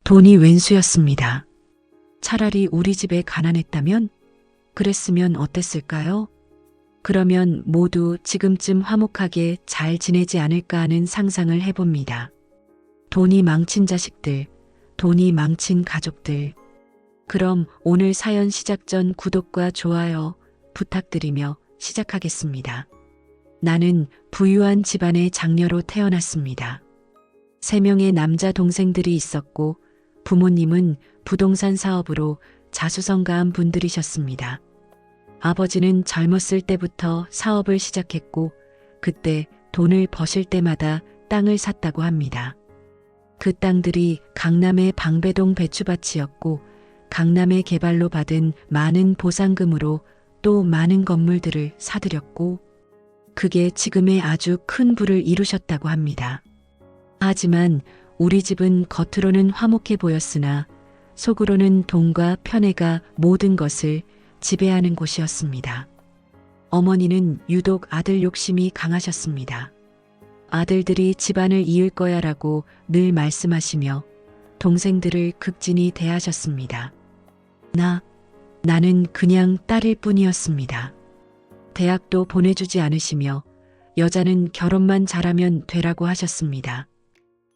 돈이 웬수였습니다. 차라리 우리 집에 가난했다면? 그랬으면 어땠을까요? 그러면 모두 지금쯤 화목하게 잘 지내지 않을까 하는 상상을 해봅니다. 돈이 망친 자식들, 돈이 망친 가족들. 그럼 오늘 사연 시작 전 구독과 좋아요 부탁드리며 시작하겠습니다. 나는 부유한 집안의 장녀로 태어났습니다. 3명의 남자 동생들이 있었고 부모님은 부동산 사업으로 자수성가한 분들이셨습니다. 아버지는 젊었을 때부터 사업을 시작했고 그때 돈을 버실 때마다 땅을 샀다고 합니다. 그 땅들이 강남의 방배동 배추밭이었고 강남의 개발로 받은 많은 보상금으로 또 많은 건물들을 사들였고 그게 지금의 아주 큰 부를 이루셨다고 합니다. 하지만 우리 집은 겉으로는 화목해 보였으나 속으로는 돈과 편애가 모든 것을 지배하는 곳이었습니다. 어머니는 유독 아들 욕심이 강하셨습니다. 아들들이 집안을 이을 거야라고 늘 말씀하시며 동생들을 극진히 대하셨습니다. 나는 그냥 딸일 뿐이었습니다. 대학도 보내주지 않으시며 여자는 결혼만 잘하면 되라고 하셨습니다.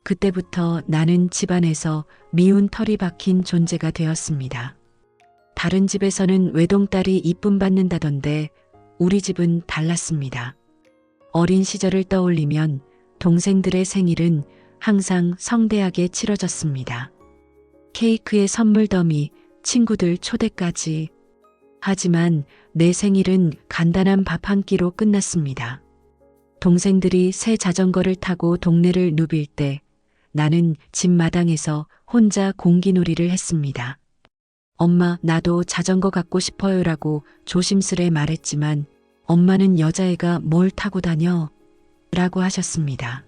그때부터 나는 집안에서 미운 털이 박힌 존재가 되었습니다. 다른 집에서는 외동딸이 이쁨 받는다던데 우리 집은 달랐습니다. 어린 시절을 떠올리면 동생들의 생일은 항상 성대하게 치러졌습니다. 케이크에 선물 더미, 친구들 초대까지. 하지만 내 생일은 간단한 밥 한 끼로 끝났습니다. 동생들이 새 자전거를 타고 동네를 누빌 때 나는 집 마당에서 혼자 공기놀이를 했습니다. 엄마, 나도 자전거 갖고 싶어요라고 조심스레 말했지만 엄마는 여자애가 뭘 타고 다녀? 라고 하셨습니다.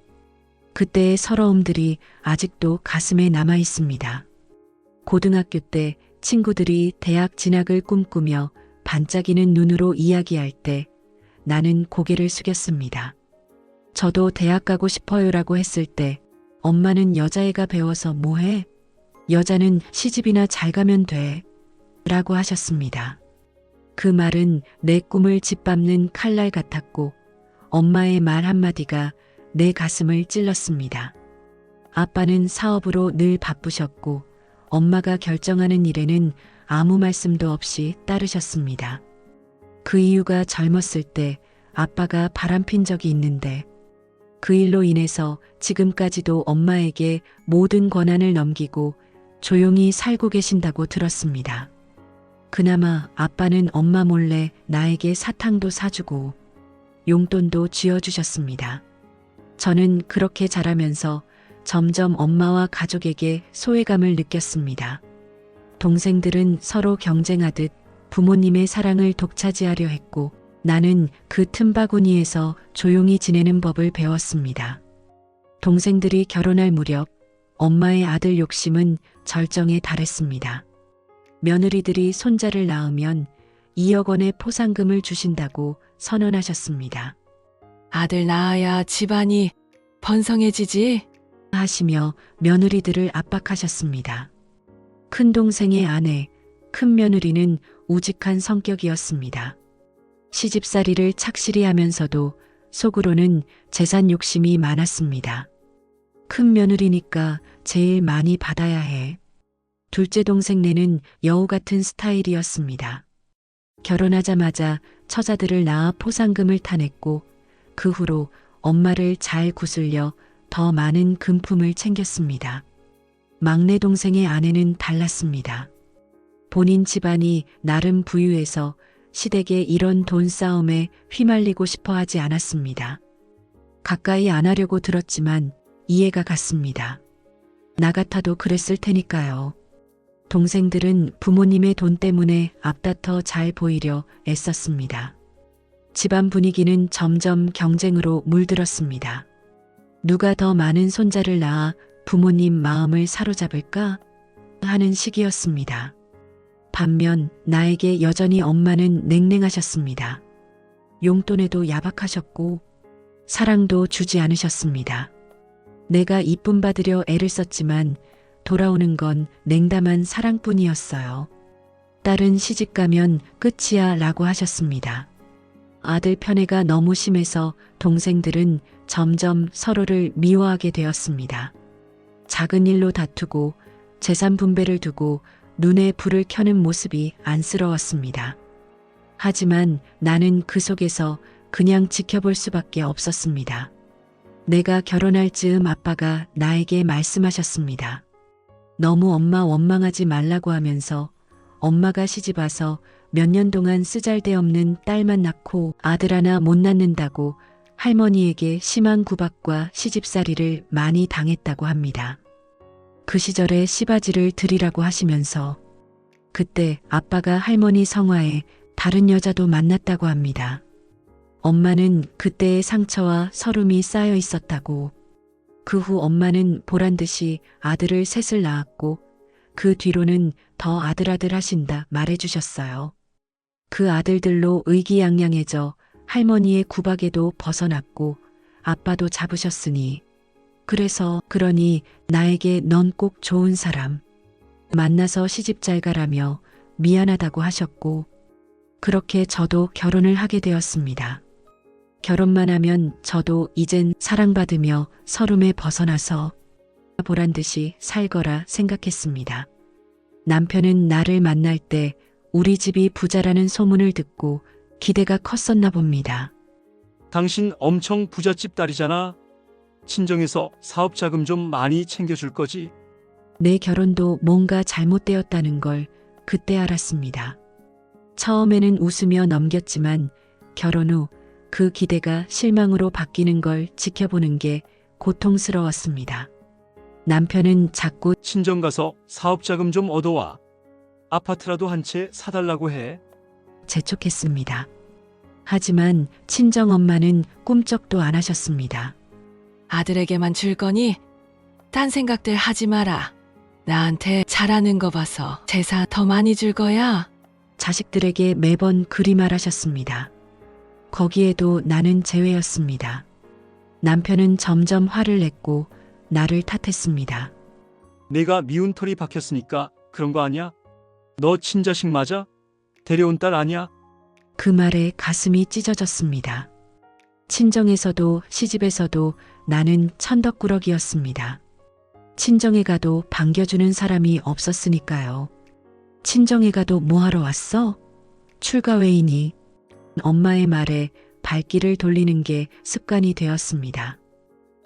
그때의 서러움들이 아직도 가슴에 남아 있습니다. 고등학교 때 친구들이 대학 진학을 꿈꾸며 반짝이는 눈으로 이야기할 때 나는 고개를 숙였습니다. 저도 대학 가고 싶어요라고 했을 때 엄마는 여자애가 배워서 뭐해? 여자는 시집이나 잘 가면 돼. 라고 하셨습니다. 그 말은 내 꿈을 짓밟는 칼날 같았고 엄마의 말 한마디가 내 가슴을 찔렀습니다. 아빠는 사업으로 늘 바쁘셨고 엄마가 결정하는 일에는 아무 말씀도 없이 따르셨습니다. 그 이유가 젊었을 때 아빠가 바람핀 적이 있는데 그 일로 인해서 지금까지도 엄마에게 모든 권한을 넘기고 조용히 살고 계신다고 들었습니다. 그나마 아빠는 엄마 몰래 나에게 사탕도 사주고 용돈도 쥐어주셨습니다. 저는 그렇게 자라면서 점점 엄마와 가족에게 소외감을 느꼈습니다. 동생들은 서로 경쟁하듯 부모님의 사랑을 독차지하려 했고 나는 그 틈바구니에서 조용히 지내는 법을 배웠습니다. 동생들이 결혼할 무렵 엄마의 아들 욕심은 절정에 달했습니다. 며느리들이 손자를 낳으면 2억 원의 포상금을 주신다고 선언하셨습니다. 아들 낳아야 집안이 번성해지지? 하시며 며느리들을 압박하셨습니다. 큰 동생의 아내, 큰 며느리는 우직한 성격이었습니다. 시집살이를 착실히 하면서도 속으로는 재산 욕심이 많았습니다. 큰 며느리니까 제일 많이 받아야 해. 둘째 동생네는 여우 같은 스타일이었습니다. 결혼하자마자 처자들을 낳아 포상금을 타냈고 그 후로 엄마를 잘 구슬려 더 많은 금품을 챙겼습니다. 막내 동생의 아내는 달랐습니다. 본인 집안이 나름 부유해서 시댁의 이런 돈 싸움에 휘말리고 싶어 하지 않았습니다. 가까이 안 하려고 들었지만 이해가 갔습니다. 나 같아도 그랬을 테니까요. 동생들은 부모님의 돈 때문에 앞다퉈 잘 보이려 애썼습니다. 집안 분위기는 점점 경쟁으로 물들었습니다. 누가 더 많은 손자를 낳아 부모님 마음을 사로잡을까 하는 시기였습니다. 반면 나에게 여전히 엄마는 냉랭하셨습니다. 용돈에도 야박하셨고 사랑도 주지 않으셨습니다. 내가 이쁨 받으려 애를 썼지만 돌아오는 건 냉담한 사랑뿐이었어요. 딸은 시집가면 끝이야 라고 하셨습니다. 아들 편애가 너무 심해서 동생들은 점점 서로를 미워하게 되었습니다. 작은 일로 다투고 재산 분배를 두고 눈에 불을 켜는 모습이 안쓰러웠습니다. 하지만 나는 그 속에서 그냥 지켜볼 수밖에 없었습니다. 내가 결혼할 즈음 아빠가 나에게 말씀하셨습니다. 너무 엄마 원망하지 말라고 하면서 엄마가 시집와서 몇 년 동안 쓰잘데없는 딸만 낳고 아들 하나 못 낳는다고 할머니에게 심한 구박과 시집살이를 많이 당했다고 합니다. 그 시절에 시바지를 드리라고 하시면서 그때 아빠가 할머니 성화에 다른 여자도 만났다고 합니다. 엄마는 그때의 상처와 서름이 쌓여 있었다고. 그 후 엄마는 보란듯이 아들을 셋을 낳았고 그 뒤로는 더 아들 하신다 말해주셨어요. 그 아들들로 의기양양해져 할머니의 구박에도 벗어났고 아빠도 잡으셨으니 그러니 나에게 넌 꼭 좋은 사람 만나서 시집 잘 가라며 미안하다고 하셨고 그렇게 저도 결혼을 하게 되었습니다. 결혼만 하면 저도 이젠 사랑받으며 서름에 벗어나서 보란듯이 살거라 생각했습니다. 남편은 나를 만날 때 우리 집이 부자라는 소문을 듣고 기대가 컸었나 봅니다. 당신 엄청 부잣집 딸이잖아. 친정에서 사업 자금 좀 많이 챙겨줄 거지? 내 결혼도 뭔가 잘못되었다는 걸 그때 알았습니다. 처음에는 웃으며 넘겼지만 결혼 후 그 기대가 실망으로 바뀌는 걸 지켜보는 게 고통스러웠습니다. 남편은 자꾸 친정 가서 사업 자금 좀 얻어와. 아파트라도 한 채 사달라고 해. 재촉했습니다. 하지만 친정엄마는 꿈쩍도 안 하셨습니다. 아들에게만 줄 거니 딴 생각들 하지 마라. 나한테 잘하는 거 봐서 재산 더 많이 줄 거야. 자식들에게 매번 그리 말하셨습니다. 거기에도 나는 제외였습니다. 남편은 점점 화를 냈고 나를 탓했습니다. 내가 미운 털이 박혔으니까 그런 거 아니야? 너 친자식 맞아? 데려온 딸 아니야? 그 말에 가슴이 찢어졌습니다. 친정에서도 시집에서도 나는 천덕꾸러기였습니다. 친정에 가도 반겨주는 사람이 없었으니까요. 친정에 가도 뭐하러 왔어? 출가 외이니. 엄마의 말에 발길을 돌리는 게 습관이 되었습니다.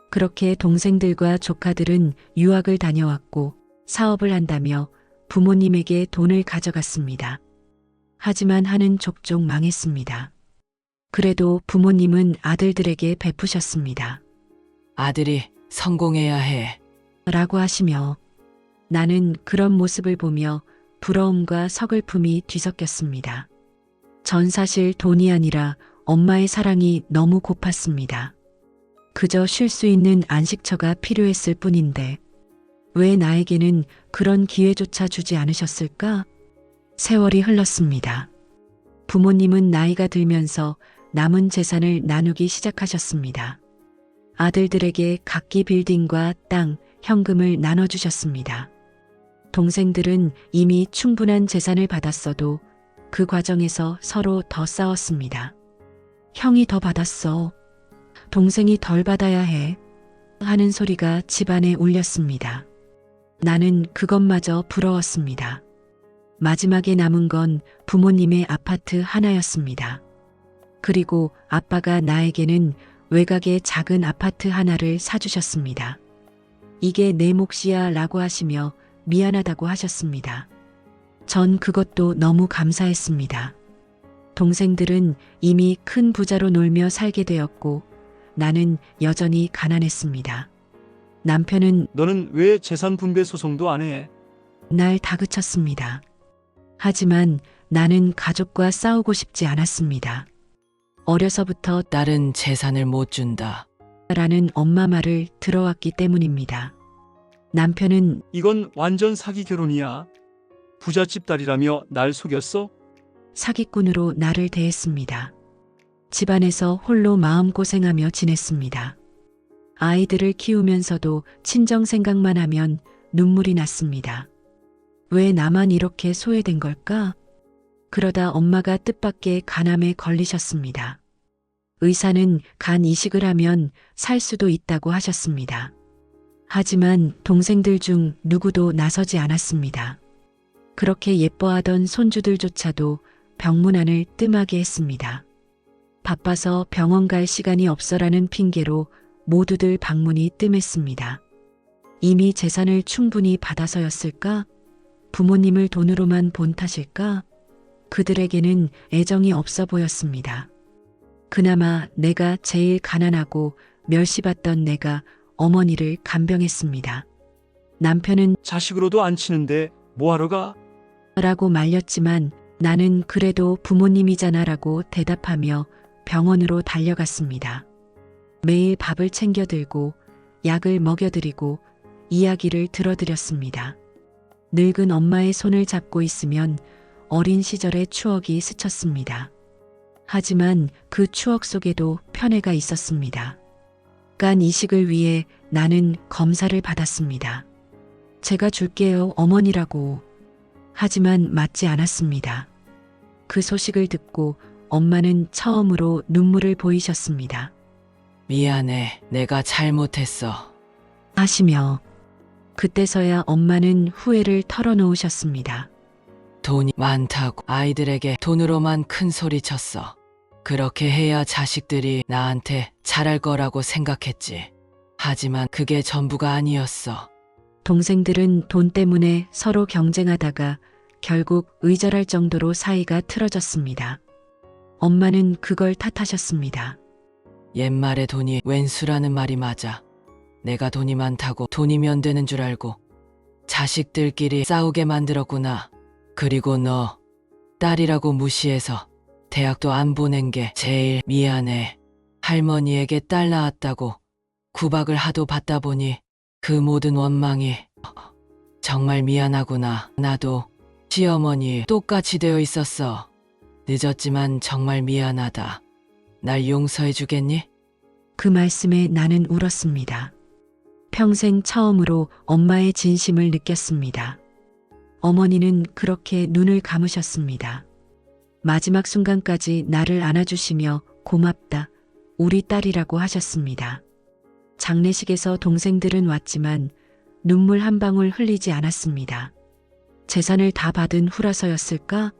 그렇게 동생들과 조카들은 유학을 다녀왔고 사업을 한다며 부모님에게 돈을 가져갔습니다. 하지만 하는 족족 망했습니다. 그래도 부모님은 아들들에게 베푸셨습니다. 아들이 성공해야 해. 라고 하시며 나는 그런 모습을 보며 부러움과 서글픔이 뒤섞였습니다. 전 사실 돈이 아니라 엄마의 사랑이 너무 고팠습니다. 그저 쉴 수 있는 안식처가 필요했을 뿐인데 왜 나에게는 그런 기회조차 주지 않으셨을까? 세월이 흘렀습니다. 부모님은 나이가 들면서 남은 재산을 나누기 시작하셨습니다. 아들들에게 각기 빌딩과 땅, 현금을 나눠주셨습니다. 동생들은 이미 충분한 재산을 받았어도 그 과정에서 서로 더 싸웠습니다. 형이 더 받았어. 동생이 덜 받아야 해. 하는 소리가 집안에 울렸습니다. 나는 그것마저 부러웠습니다. 마지막에 남은 건 부모님의 아파트 하나였습니다. 그리고 아빠가 나에게는 외곽의 작은 아파트 하나를 사주셨습니다. 이게 내 몫이야 라고 하시며 미안하다고 하셨습니다. 전 그것도 너무 감사했습니다. 동생들은 이미 큰 부자로 놀며 살게 되었고 나는 여전히 가난했습니다. 남편은 너는 왜 재산 분배 소송도 안 해? 날 다그쳤습니다. 하지만 나는 가족과 싸우고 싶지 않았습니다. 어려서부터 딸은 재산을 못 준다. 라는 엄마 말을 들어왔기 때문입니다. 남편은 이건 완전 사기 결혼이야. 부잣집 딸이라며 날 속였어? 사기꾼으로 나를 대했습니다. 집안에서 홀로 마음고생하며 지냈습니다. 아이들을 키우면서도 친정 생각만 하면 눈물이 났습니다. 왜 나만 이렇게 소외된 걸까? 그러다 엄마가 뜻밖의 간암에 걸리셨습니다. 의사는 간 이식을 하면 살 수도 있다고 하셨습니다. 하지만 동생들 중 누구도 나서지 않았습니다. 그렇게 예뻐하던 손주들조차도 병문안을 뜸하게 했습니다. 바빠서 병원 갈 시간이 없어라는 핑계로 모두들 방문이 뜸했습니다. 이미 재산을 충분히 받아서였을까? 부모님을 돈으로만 본 탓일까? 그들에게는 애정이 없어 보였습니다. 그나마 내가 제일 가난하고 멸시받던 내가 어머니를 간병했습니다. 남편은 자식으로도 안 치는데 뭐하러 가? 라고 말렸지만 나는 그래도 부모님이잖아 라고 대답하며 병원으로 달려갔습니다. 매일 밥을 챙겨 들고 약을 먹여드리고 이야기를 들어드렸습니다. 늙은 엄마의 손을 잡고 있으면 어린 시절의 추억이 스쳤습니다. 하지만 그 추억 속에도 편애가 있었습니다. 간 이식을 위해 나는 검사를 받았습니다. 제가 줄게요, 어머니라고. 하지만 맞지 않았습니다. 그 소식을 듣고 엄마는 처음으로 눈물을 보이셨습니다. 미안해. 내가 잘못했어. 하시며 그때서야 엄마는 후회를 털어놓으셨습니다. 돈이 많다고 아이들에게 돈으로만 큰 소리 쳤어. 그렇게 해야 자식들이 나한테 잘할 거라고 생각했지. 하지만 그게 전부가 아니었어. 동생들은 돈 때문에 서로 경쟁하다가 결국 의절할 정도로 사이가 틀어졌습니다. 엄마는 그걸 탓하셨습니다. 옛말에 돈이 왼수라는 말이 맞아. 내가 돈이 많다고 돈이면 되는 줄 알고 자식들끼리 싸우게 만들었구나. 그리고 너 딸이라고 무시해서 대학도 안 보낸 게 제일 미안해. 할머니에게 딸 낳았다고 구박을 하도 받다 보니 그 모든 원망이 정말 미안하구나. 나도 시어머니 똑같이 되어 있었어. 늦었지만 정말 미안하다. 날 용서해 주겠니? 그 말씀에 나는 울었습니다. 평생 처음으로 엄마의 진심을 느꼈습니다. 어머니는 그렇게 눈을 감으셨습니다. 마지막 순간까지 나를 안아주시며 고맙다, 우리 딸이라고 하셨습니다. 장례식에서 동생들은 왔지만 눈물 한 방울 흘리지 않았습니다. 재산을 다 받은 후라서였을까?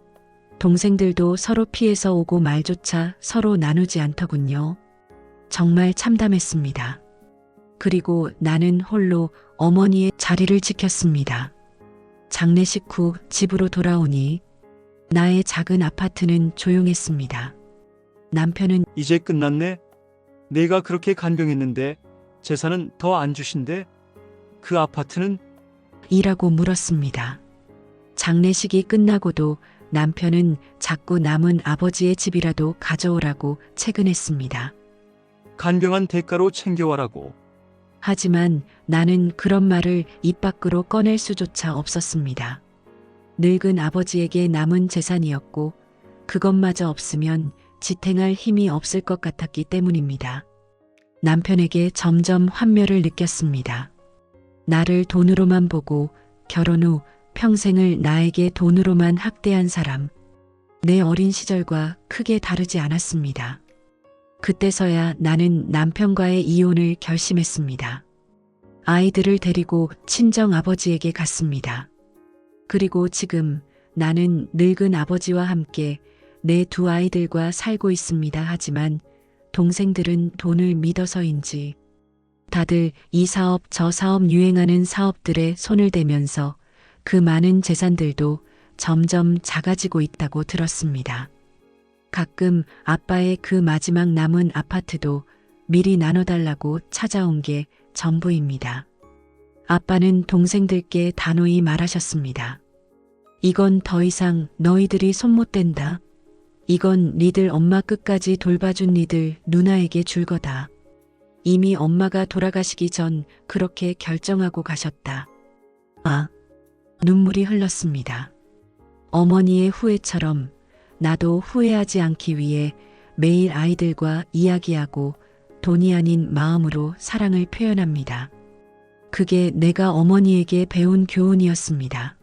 동생들도 서로 피해서 오고 말조차 서로 나누지 않더군요. 정말 참담했습니다. 그리고 나는 홀로 어머니의 자리를 지켰습니다. 장례식 후 집으로 돌아오니 나의 작은 아파트는 조용했습니다. 남편은 이제 끝났네? 내가 그렇게 간병했는데 재산은 더 안 주신대? 그 아파트는? 이라고 물었습니다. 장례식이 끝나고도 남편은 자꾸 남은 아버지의 집이라도 가져오라고 채근했습니다. 간병한 대가로 챙겨와라고. 하지만 나는 그런 말을 입 밖으로 꺼낼 수조차 없었습니다. 늙은 아버지에게 남은 재산이었고 그것마저 없으면 지탱할 힘이 없을 것 같았기 때문입니다. 남편에게 점점 환멸을 느꼈습니다. 나를 돈으로만 보고 결혼 후 평생을 나에게 돈으로만 학대한 사람. 내 어린 시절과 크게 다르지 않았습니다. 그때서야 나는 남편과의 이혼을 결심했습니다. 아이들을 데리고 친정 아버지에게 갔습니다. 그리고 지금 나는 늙은 아버지와 함께 내 두 아이들과 살고 있습니다. 하지만 동생들은 돈을 믿어서인지 다들 이 사업 저 사업 유행하는 사업들에 손을 대면서 그 많은 재산들도 점점 작아지고 있다고 들었습니다. 가끔 아빠의 그 마지막 남은 아파트도 미리 나눠달라고 찾아온 게 전부입니다. 아빠는 동생들께 단호히 말하셨습니다. 이건 더 이상 너희들이 손 못 댄다. 이건 니들 엄마 끝까지 돌봐준 니들 누나에게 줄 거다. 이미 엄마가 돌아가시기 전 그렇게 결정하고 가셨다. 눈물이 흘렀습니다. 어머니의 후회처럼 나도 후회하지 않기 위해 매일 아이들과 이야기하고 돈이 아닌 마음으로 사랑을 표현합니다. 그게 내가 어머니에게 배운 교훈이었습니다.